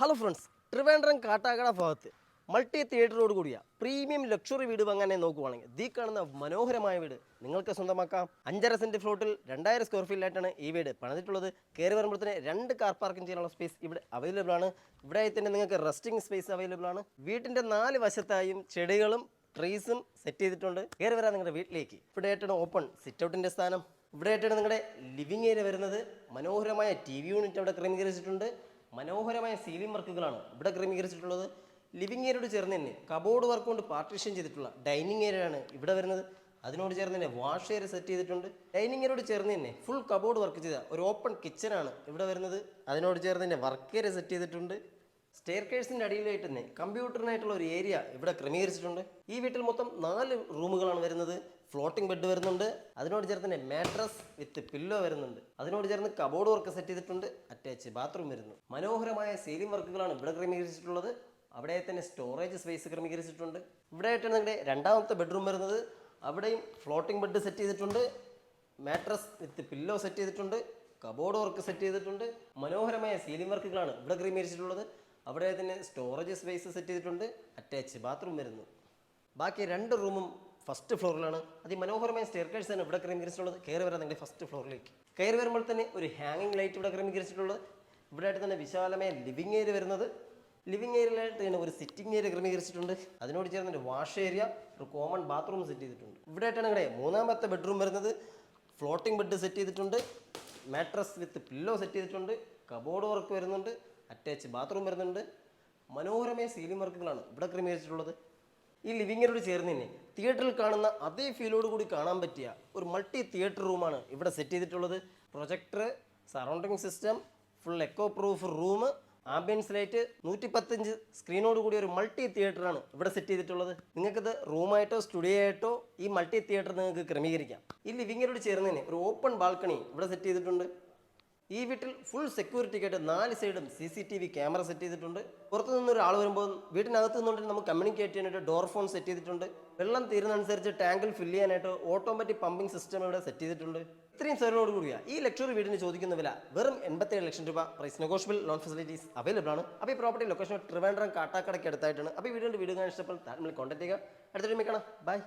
Hello friends, Trivandrum Kattakada ഭാഗത്ത് multi തിയേറ്ററോട് കൂടിയ premium luxury വീട് വാങ്ങാനെ നോക്കുവാണെങ്കിൽ ഈ കാണുന്ന മനോഹരമായ വീട് നിങ്ങൾക്ക് സ്വന്തമാക്കാം. 5.5 സെന്റ് ഫ്ലോട്ടിൽ 2000 സ്ക്വയർ ഫീറ്റിലായിട്ടാണ് ഈ വീട് പണിതിട്ടുള്ളത്. കയറി വരുമ്പോഴത്തേന് 2 കാർ പാർക്കിംഗ് ചെയ്യാനുള്ള സ്പേസ് ഇവിടെ അവൈലബിൾ ആണ്. ഇവിടെ തന്നെ നിങ്ങൾക്ക് റെസ്റ്റിംഗ് സ്പേസ് അവൈലബിൾ ആണ്. വീട്ടിൻ്റെ 4 വശത്തായും ചെടികളും ട്രീസും സെറ്റ് ചെയ്തിട്ടുണ്ട്. കയറി വരാൻ നിങ്ങളുടെ വീട്ടിലേക്ക്. ഇവിടെ ആയിട്ടാണ് ഓപ്പൺ സിറ്റ് ഔട്ടിൻ്റെ സ്ഥാനം. ഇവിടെ ആയിട്ടാണ് നിങ്ങളുടെ ലിവിംഗ് ഏരിയ വരുന്നത്. മനോഹരമായ TV യൂണിറ്റ് അവിടെ ക്രമീകരിച്ചിട്ടുണ്ട്. മനോഹരമായ സീലിംഗ് വർക്കുകളാണ് ഇവിടെ ക്രമീകരിച്ചിട്ടുള്ളത്. ലിവിംഗ് ഏരിയയോട് ചേർന്ന് തന്നെ കബോർഡ് വർക്ക് കൊണ്ട് പാർട്ടീഷൻ ചെയ്തിട്ടുള്ള ഡൈനിങ് ഏരിയയാണ് ഇവിടെ വരുന്നത്. അതിനോട് ചേർന്ന് തന്നെ വാഷ് ഏരിയ സെറ്റ് ചെയ്തിട്ടുണ്ട്. ഡൈനിങ് ഏരിയയോട് ചേർന്ന് തന്നെ ഫുൾ കബോർഡ് വർക്ക് ചെയ്ത ഒരു ഓപ്പൺ കിച്ചനാണ് ഇവിടെ വരുന്നത്. അതിനോട് ചേർന്ന് തന്നെ വർക്ക് ഏരിയ സെറ്റ് ചെയ്തിട്ടുണ്ട്. സ്റ്റെയർ കേഴ്സിൻ്റെ അടിയിലായിട്ട് തന്നെ കമ്പ്യൂട്ടറിനായിട്ടുള്ള ഒരു ഏരിയ ഇവിടെ ക്രമീകരിച്ചിട്ടുണ്ട്. ഈ വീട്ടിൽ മൊത്തം 4 റൂമുകളാണ് വരുന്നത്. ഫ്ലോട്ടിംഗ് ബെഡ് വരുന്നുണ്ട്. അതിനോട് ചേർന്ന് തന്നെ മാട്രസ് വിത്ത് പില്ലോ വരുന്നുണ്ട്. അതിനോട് ചേർന്ന് കബോർഡ് വർക്ക് സെറ്റ് ചെയ്തിട്ടുണ്ട്. അറ്റാച്ച് ബാത്റൂം വരുന്നു. മനോഹരമായ സീലിംഗ് വർക്കുകളാണ് ഇവിടെ ക്രമീകരിച്ചിട്ടുള്ളത്. അവിടെ തന്നെ സ്റ്റോറേജ് സ്പേസ് ക്രമീകരിച്ചിട്ടുണ്ട്. ഇവിടെ ആയിട്ടാണ് നിങ്ങളുടെ രണ്ടാമത്തെ ബെഡ്റൂം വരുന്നത്. അവിടെയും ഫ്ലോട്ടിംഗ് ബെഡ് സെറ്റ് ചെയ്തിട്ടുണ്ട്. മാട്രസ് വിത്ത് പില്ലോ സെറ്റ് ചെയ്തിട്ടുണ്ട്. കബോർഡ് വർക്ക് സെറ്റ് ചെയ്തിട്ടുണ്ട്. മനോഹരമായ സീലിംഗ് വർക്കുകളാണ് ഇവിടെ ക്രമീകരിച്ചിട്ടുള്ളത്. അവിടെ തന്നെ സ്റ്റോറേജ് സ്പേസ് സെറ്റ് ചെയ്തിട്ടുണ്ട്. അറ്റാച്ച് ബാത്റൂം വരുന്നു. ബാക്കി 2 റൂമും ഫസ്റ്റ് ഫ്ലോറിലാണ്. അതിമനോഹരമായ സ്റ്റെയർ കേഴ്സ് ആണ് ഇവിടെ ക്രമീകരിച്ചിട്ടുള്ളത്. കയറി വരാൻ നിങ്ങളുടെ ഫസ്റ്റ് ഫ്ലോറിലേക്ക്. കയറി വരുമ്പോൾ തന്നെ ഒരു ഹാങ്ങിങ് ലൈറ്റ് ഇവിടെ ക്രമീകരിച്ചിട്ടുള്ളത്. ഇവിടെ ആയിട്ട് തന്നെ വിശാലമായ ലിവിംഗ് ഏരിയ വരുന്നത്. ലിവിംഗ് ഏരിയയിലായിട്ട് തന്നെ ഒരു സിറ്റിംഗ് ഏരിയ ക്രമീകരിച്ചിട്ടുണ്ട്. അതിനോട് ചേർന്ന് ഒരു വാഷ് ഏരിയ, ഒരു കോമൺ ബാത്റൂം സെറ്റ് ചെയ്തിട്ടുണ്ട്. ഇവിടെ ആയിട്ടാണ് നിങ്ങളുടെ 3ാമത്തെ ബെഡ്റൂം വരുന്നത്. ഫ്ലോട്ടിംഗ് ബെഡ് സെറ്റ് ചെയ്തിട്ടുണ്ട്. മാട്രസ് വിത്ത് പില്ലോ സെറ്റ് ചെയ്തിട്ടുണ്ട്. കബോർഡ് വർക്ക് വരുന്നുണ്ട്. അറ്റാച്ച് ബാത്റൂം വരുന്നുണ്ട്. മനോഹരമായ സീലിംഗ് വർക്കുകളാണ് ഇവിടെ ക്രമീകരിച്ചിട്ടുള്ളത്. ഈ ലിവിംഗ് ഏരിയയോട് ചേർന്ന് തന്നെ തിയേറ്ററിൽ കാണുന്ന അതേ ഫീലോട് കൂടി കാണാൻ പറ്റിയ ഒരു മൾട്ടി തിയേറ്റർ റൂമാണ് ഇവിടെ സെറ്റ് ചെയ്തിട്ടുള്ളത്. Projector, surrounding system, full echo proof room, ambience light, 115 സ്ക്രീനോട് കൂടിയ ഒരു മൾട്ടി തിയേറ്ററാണ് ഇവിടെ സെറ്റ് ചെയ്തിട്ടുള്ളത്. നിങ്ങൾക്കിത് റൂമായിട്ടോ സ്റ്റുഡിയോ ആയിട്ടോ ഈ മൾട്ടി തിയേറ്റർ നിങ്ങൾക്ക് ക്രമീകരിക്കാം. ഈ ലിവിംഗ് ഏരിയയോട് ചേർന്ന് തന്നെ ഒരു ഓപ്പൺ ബാൽക്കണി ഇവിടെ സെറ്റ് ചെയ്തിട്ടുണ്ട്. ഈ വീട്ടിൽ ഫുൾ സെക്യൂരിറ്റിക്കായിട്ട് 4 സൈഡും CCTV ക്യാമറ സെറ്റ് ചെയ്തിട്ടുണ്ട്. പുറത്തു നിന്നൊരു ആൾ വരുമ്പോൾ വീട്ടിനകത്ത് നിന്നുകൊണ്ട് നമുക്ക് കമ്മ്യൂണിക്കേറ്റ് ചെയ്യാനായിട്ട് ഡോർ ഫോൺ സെറ്റ് ചെയ്തിട്ടുണ്ട്. വെള്ളം തീരുന്നതനുസരിച്ച് ടാങ്കിൽ ഫില്ല് ചെയ്യാനായിട്ട് ഓട്ടോമാറ്റിക് പമ്പിംഗ് സിസ്റ്റം ഇവിടെ സെറ്റ് ചെയ്തിട്ടുണ്ട്. ഇത്രയും സേവനോട് കൂടിയ ഈ ലക്ഷറി വീടിന് ചോദിക്കുന്ന വില വെറും 87 ലക്ഷം രൂപ. Price negotiable, loan facilities available ആണ്. അപ്പോൾ ഈ പ്രോപ്പർട്ടി ലൊക്കേഷൻ ട്രിവാൻഡ്രം കാട്ടാക്കടയ്ക്ക് അടുത്തായിട്ടാണ്. അപ്പോൾ ഈ വീഡിയോ കാണാൻ ഇഷ്ടപ്പെട്ടാൽ താങ്കൾ കോൺടാക്ട് ചെയ്യുക. അടുത്ത വീഡിയോ കാണാം. ബൈ.